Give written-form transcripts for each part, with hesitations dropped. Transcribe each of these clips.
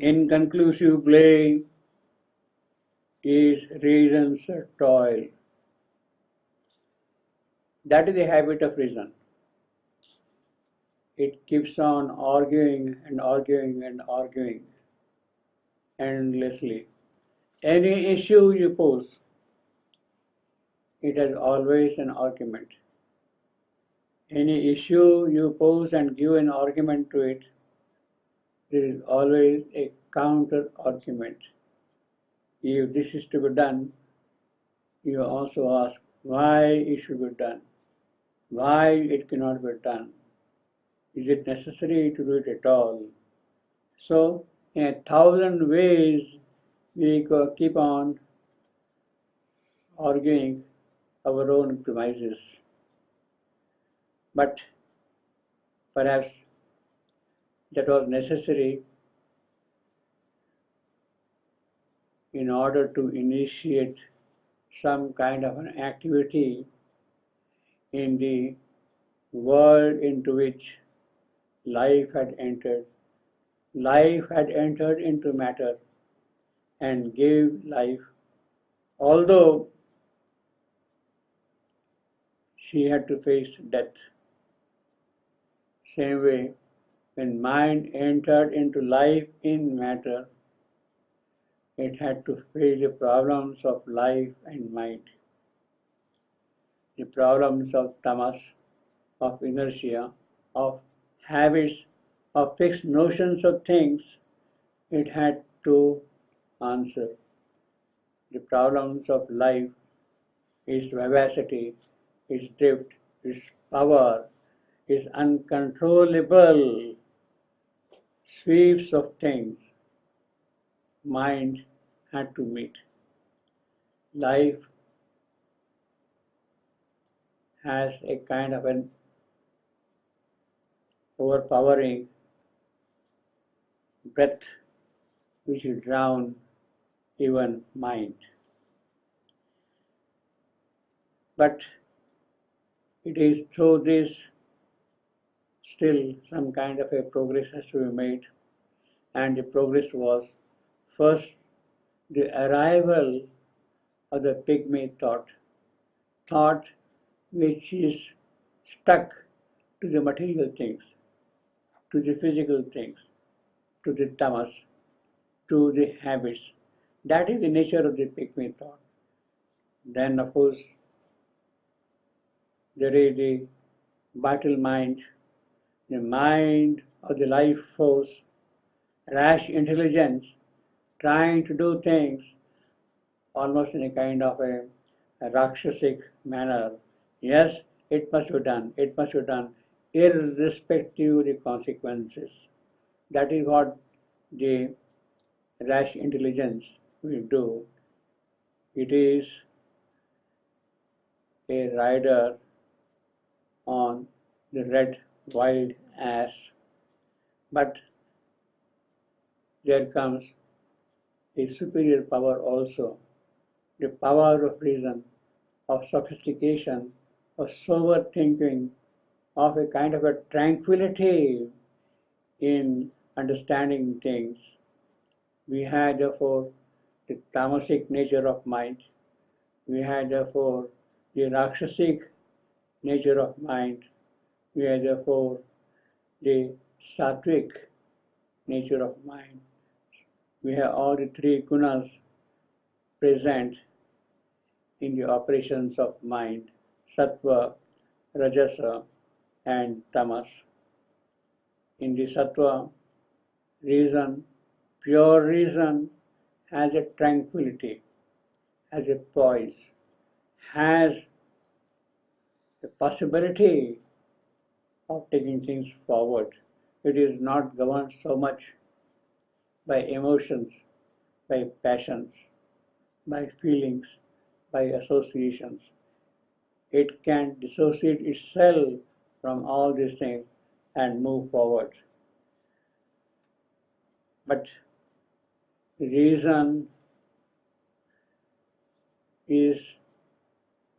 inconclusive play is reason's toil. That is the habit of reason. It keeps on arguing and arguing and arguing endlessly. Any issue you pose, it has always an argument. Any issue you pose and give an argument to it, there is always a counter argument. If this is to be done, you also ask why it should be done, why it cannot be done. Is it necessary to do it at all? So, in 1,000 ways, we keep on arguing our own premises. But perhaps that was necessary in order to initiate some kind of an activity in the world into which life had entered. Life had entered into matter and gave life, although she had to face death. Same way, when mind entered into life in matter, it had to face the problems of life and mind, the problems of tamas, of inertia, of habits, of fixed notions of things. It had to answer. The problems of life, its vivacity, its drift, its power, its uncontrollable sweeps of things, mind had to meet. Life has a kind of an overpowering breath which will drown even mind. But it is through this still some kind of a progress has to be made, and the progress was first the arrival of the pygmy thought which is stuck to the material things, to the physical things, to the tamas, to the habits. That is the nature of the pygmy thought. Then, of course, there is the vital mind, the mind of the life force, rash intelligence, trying to do things almost in a kind of a rakshasic manner. Yes, it must be done, irrespective of the consequences. That is what the rash intelligence will do. It is a rider on the red wild ass. But there comes a superior power also, the power of reason, of sophistication, of sober thinking, of a kind of a tranquility in understanding things. We had therefore the tamasic nature of mind. We had therefore the rakshasic nature of mind. We had therefore the sattvic nature of mind. We have all the three gunas present in the operations of mind: sattva, rajasa, and tamas. In the sattva, reason, pure reason, has a tranquility, has a poise, has the possibility of taking things forward. It is not governed so much by emotions, by passions, by feelings, by associations. It can dissociate itself from all these things and move forward. But reason is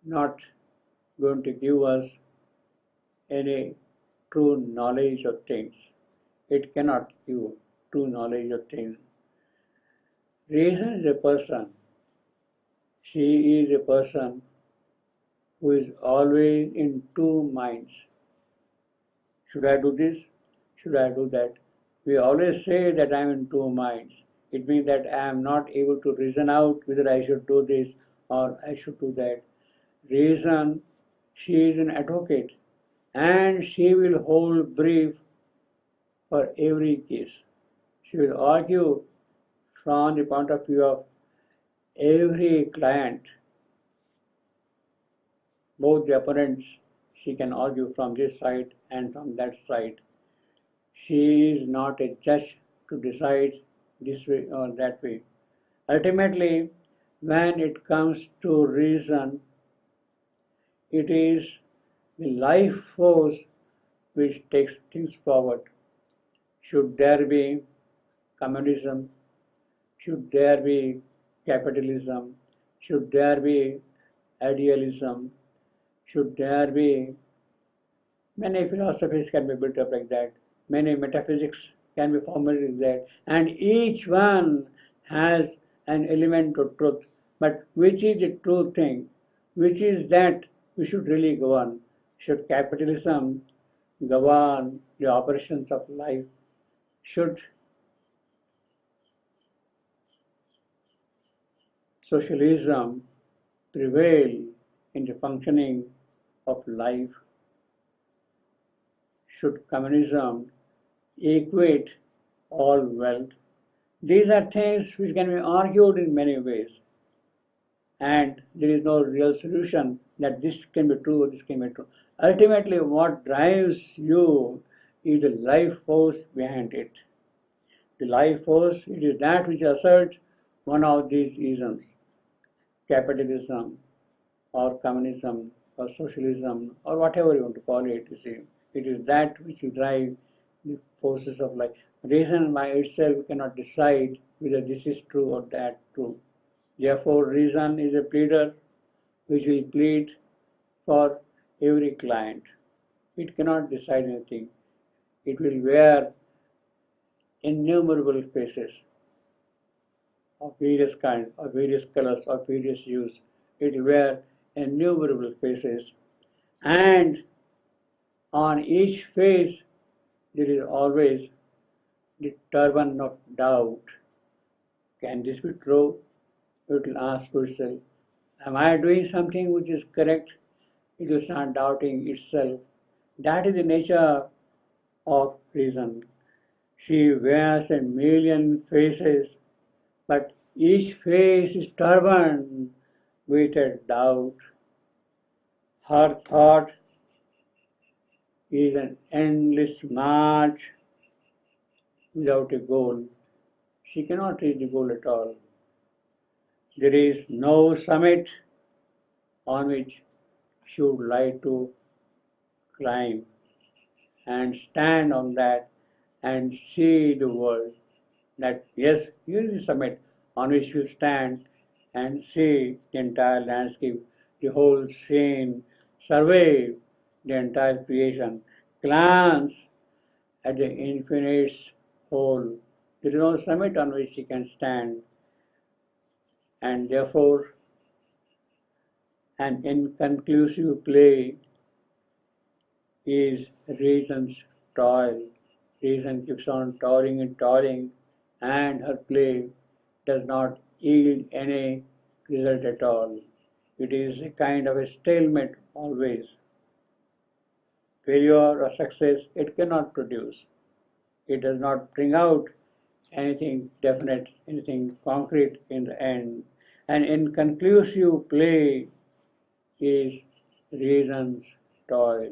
not going to give us any true knowledge of things. It cannot give true knowledge of things. Reason is a person. She is a person who is always in two minds. Should I do this? Should I do that? We always say that I am in two minds. It means that I am not able to reason out whether I should do this or I should do that. Reason, she is an advocate and she will hold brief for every case. She will argue from the point of view of every client, both the opponents. She can argue from this side and from that side. She is not a judge to decide this way or that way. Ultimately, when it comes to reason, it is the life force which takes things forward. Should there be communism? Should there be capitalism? Should there be idealism? Should there be many philosophies can be built up like that, many metaphysics can be formulated like that, and each one has an element of truth. But which is the true thing? Which is that we should really govern? Should capitalism govern the operations of life? Should socialism prevail in the functioning of life? Should communism equate all wealth? These are things which can be argued in many ways, and there is no real solution that this can be true or this can be true. Ultimately, what drives you is the life force behind it. The life force, it is that which asserts one of these reasons, capitalism or communism or socialism or whatever you want to call it, you see. It is that which will drive the forces of life. Reason by itself cannot decide whether this is true or that true. Therefore, reason is a pleader which will plead for every client. It cannot decide anything. It will wear innumerable faces of various kinds, of various colors, of various hues. It will wear innumerable faces, and on each face there is always the turban of doubt. Can this be true? It will ask itself. Am I doing something which is correct? It will start doubting itself. That is the nature of reason. She wears a million faces, but each face is turbaned with a doubt. Her thought is an endless march without a goal. She cannot reach the goal at all. There is no summit on which she would like to climb and stand on that and see the world. That yes, here is the summit on which you stand and see the entire landscape, the whole scene, survey the entire creation, glance at the infinite whole. There is no summit on which she can stand, and therefore an inconclusive play is reason's toil. Reason keeps on toiling and toiling, and her play does not yield any result at all. It is a kind of a stalemate always. Failure or success it cannot produce. It does not bring out anything definite, anything concrete in the end. An inconclusive play is reason's toil.